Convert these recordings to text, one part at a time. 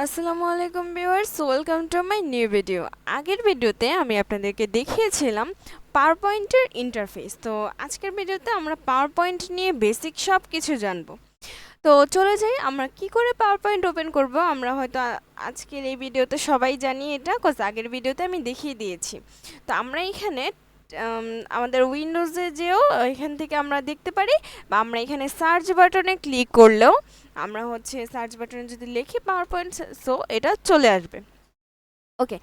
আসসালামু আলাইকুম viewers, welcome to my new video. আগের ভিডিওতে আমি আপনাদেরকে দেখিয়েছিলাম পাওয়ার পয়েন্টের ইন্টারফেস। তো আজকের ভিডিওতে আমরা পাওয়ার পয়েন্ট নিয়ে বেসিক সব কিছু জানবো। তো চলে যাই, আমরা কি করে পাওয়ার পয়েন্ট ওপেন করব। আমরা হয়তো আজকের এই ভিডিওতে সবাই জানি এটা, কজ আগের ভিডিওতে আমি দেখিয়ে দিয়েছি। তো আমরা এখানে আমাদের উইন্ডোজে যেও এখান থেকে আমরা দেখতে পারি, বা আমরা এখানে সার্চ বাটনে ক্লিক করলেও আমরা সার্চ বাটনে যদি লিখি পাওয়ার পয়েন্ট, সো এটা চলে আসবে। ওকে,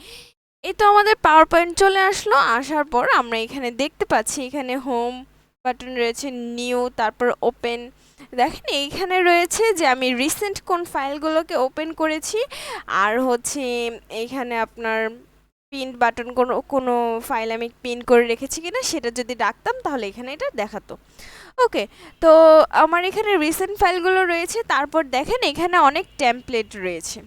এই তো আমাদের পাওয়ার পয়েন্ট চলে আসলো। আসার পর আমরা এখানে দেখতে পাচ্ছি এখানে হোম বাটন রয়েছে, নিউ, তারপর ওপেন। দেখেন এইখানে রয়েছে যে আমি রিসেন্ট কোন ফাইলগুলোকে ওপেন করেছি, আর এইখানে আপনার পিন বাটন, কোনো কোনো ফাইল আমি পিন করে রেখেছি কিনা সেটা যদি ডাকতাম তাহলে এখানে এটা দেখাতো। ওকে, তো আমার এখানে রিসেন্ট ফাইলগুলো রয়েছে। তারপর দেখেন এখানে অনেক টেমপ্লেট রয়েছে।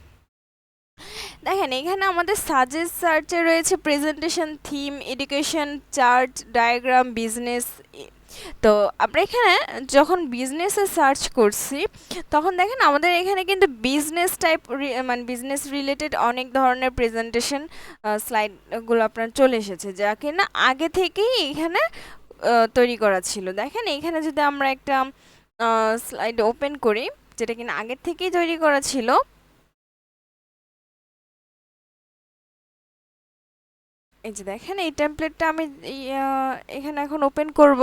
দেখেন এখানে আমাদের সাজেস্ট সার্চে রয়েছে presentation, theme, education, chart, diagram, business. তো আমরা এখানে যখন বিজনেসে সার্চ করছি তখন দেখেন আমাদের এখানে কিন্তু বিজনেস টাইপ, মানে বিজনেস রিলেটেড অনেক ধরনের প্রেজেন্টেশন স্লাইডগুলো আপনার চলে এসেছে, যা কিনা আগে থেকেই এখানে তৈরি করা ছিল। দেখেন এইখানে যদি আমরা একটা স্লাইড ওপেন করি যেটা কিনা আগের থেকেই তৈরি করা ছিল, এই যে দেখেন এই টেমপ্লেটটা আমি এখানে এখন ওপেন করব।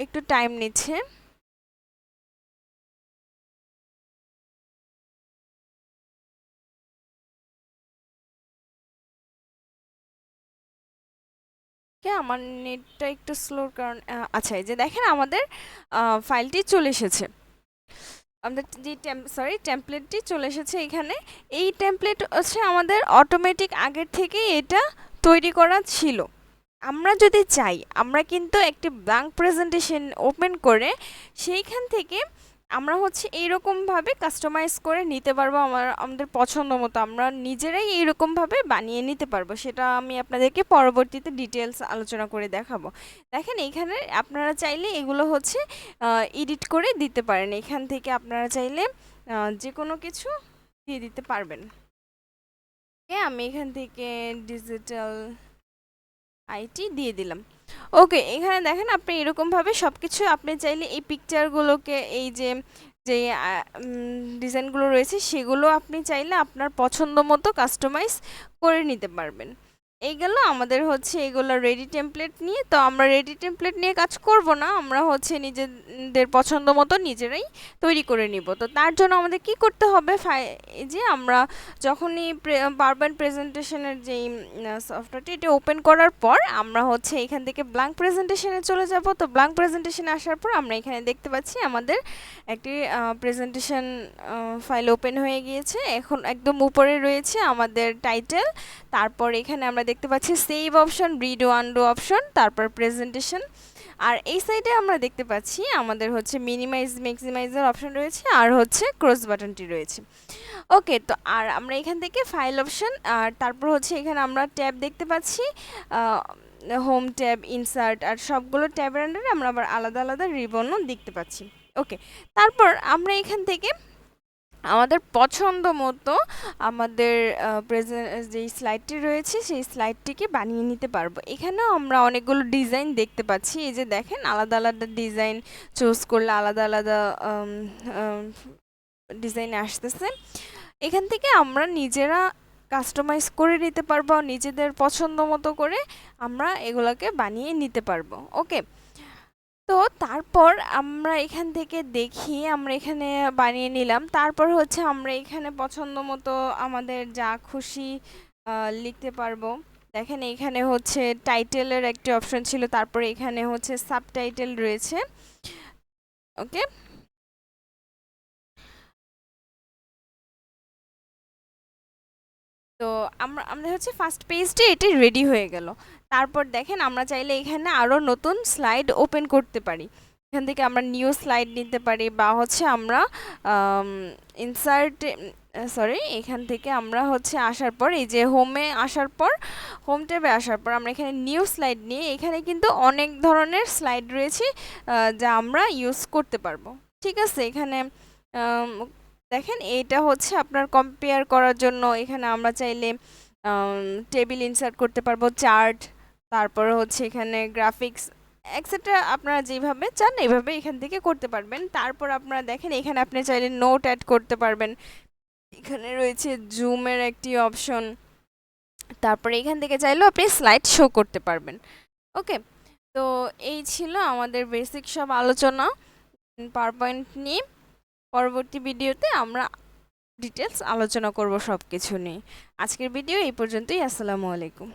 একটু টাইম নিচ্ছে। আমার নেটটা একটু স্লোর কারণ আচ্ছা, এই যে দেখেন আমাদের ফাইলটি চলে এসেছে। আমাদের যে টেমপ্লেটটি চলে এসেছে এখানে। এই টেমপ্লেট আমাদের অটোমেটিক আগের থেকে এটা তৈরি করা ছিল। আমরা যদি চাই আমরা কিন্তু একটি ব্ল্যাঙ্ক প্রেজেন্টেশন ওপেন করে সেইখান থেকে আমরা এইরকমভাবে কাস্টমাইজ করে নিতে পারবো, আমাদের পছন্দ মতো আমরা নিজেরাই এইরকমভাবে বানিয়ে নিতে পারবো। সেটা আমি আপনাদেরকে পরবর্তীতে ডিটেলস আলোচনা করে দেখাবো। দেখেন এইখানে আপনারা চাইলে এগুলো এডিট করে দিতে পারেন। এখান থেকে আপনারা চাইলে যে কোনো কিছু দিয়ে দিতে পারবেন। আমি এখান থেকে ডিজিটাল আইটি দিয়ে দিলাম। ওকে, এখানে দেখেন আপনি এরকমভাবে সব কিছু আপনি চাইলে এই পিকচারগুলোকে, এই যে যে ডিজাইনগুলো রয়েছে সেগুলো আপনি চাইলে আপনার পছন্দ মতো কাস্টমাইজ করে নিতে পারবেন। এই গেল আমাদের এগুলো রেডি টেমপ্লেট নিয়ে। তো আমরা রেডি টেমপ্লেট নিয়ে কাজ করব না, আমরা নিজেদের পছন্দ মতো নিজেরাই তৈরি করে নিব। তো তার জন্য আমাদের কি করতে হবে, এই যে আমরা যখনই পাওয়ারপয়েন্ট প্রেজেন্টেশনের যেই সফটওয়্যারটি এটা ওপেন করার পর আমরা এখান থেকে ব্ল্যাঙ্ক প্রেজেন্টেশনে চলে যাব। তো ব্ল্যাঙ্ক প্রেজেন্টেশনে আসার পর আমরা এখানে দেখতে পাচ্ছি আমাদের একটি প্রেজেন্টেশন ফাইল ওপেন হয়ে গিয়েছে। এখন একদম উপরে রয়েছে আমাদের টাইটেল, তারপর এখানে আমরা দেখতে পাচ্ছি save option, read undo option, তারপর প্রেজেন্টেশন। আর এই সাইডে আমরা দেখতে পাচ্ছি আমাদের মিনিমাইজ ম্যাক্সিমাইজের অপশন রয়েছে, আর ক্রস বাটনটি রয়েছে। ওকে, তো আর আমরা এখান থেকে ফাইল অপশন, আর তারপর এখানে আমরা ট্যাব দেখতে পাচ্ছি, হোম ট্যাব, ইনসার্ট, আর সবগুলো ট্যাবের আন্ডারে আমরা আবার আলাদা আলাদা রিবনও দেখতে পাচ্ছি। ওকে, তারপর আমরা এখান থেকে আমাদের পছন্দ মতো আমাদের যেই স্লাইডটি রয়েছে সেই স্লাইডটিকে বানিয়ে নিতে পারবো। এখানেও আমরা অনেকগুলো ডিজাইন দেখতে পাচ্ছি। এই যে দেখেন আলাদা আলাদা ডিজাইন চুজ করলে আলাদা আলাদা ডিজাইন আসতেছে। এখান থেকে আমরা নিজেরা কাস্টমাইজ করে নিতে পারবো, নিজেদের পছন্দ মতো করে আমরা এগুলোকে বানিয়ে নিতে পারবো। ওকে, তো তারপর আমরা এখান থেকে দেখি আমরা এখানে বানিয়ে নিলাম। তারপর আমরা এখানে পছন্দ মতো আমাদের যা খুশি লিখতে পারবো। দেখেন এখানে টাইটেলের একটি অপশন ছিল, তারপর এখানে সাবটাইটেল রয়েছে। ওকে, তো আমাদের ফার্স্ট পেজটি এটি রেডি হয়ে গেল। তারপর দেখেন আমরা চাইলে এখানে আরও নতুন স্লাইড ওপেন করতে পারি। এখান থেকে আমরা নিউ স্লাইড নিতে পারি, বা আমরা ইনসার্ট, এখান থেকে আমরা আসার পর এই যে হোমে আসার পর, হোম ট্যাবে আসার পর আমরা এখানে নিউ স্লাইড নিয়ে এখানে কিন্তু অনেক ধরনের স্লাইড রয়েছে যা আমরা ইউজ করতে পারবো। ঠিক আছে, এখানে আম, দেখেন এইটা হচ্ছে আপনার কম্পেয়ার করার জন্য। এখানে আমরা চাইলে টেবিল ইনসার্ট করতে পারবো, চার্ট, তারপর হচ্ছে এখানে গ্রাফিক্স এক্সেট্রা, আপনারা যেভাবে চান এইভাবে এখান থেকে করতে পারবেন। তারপর আপনারা দেখেন এখানে আপনি চাইলে নোট অ্যাড করতে পারবেন। এখানে রয়েছে জুমের একটি অপশন। তারপরে এখান থেকে চাইলেও আপনি স্লাইড শো করতে পারবেন। ওকে, তো এই ছিল আমাদের বেসিক সব আলোচনা পাওয়ার পয়েন্ট নিয়ে। পরবর্তী ভিডিওতে আমরা ডিটেলস আলোচনা করব সব কিছু নিয়ে। আজকের ভিডিও এই পর্যন্তই। আসসালামু আলাইকুম।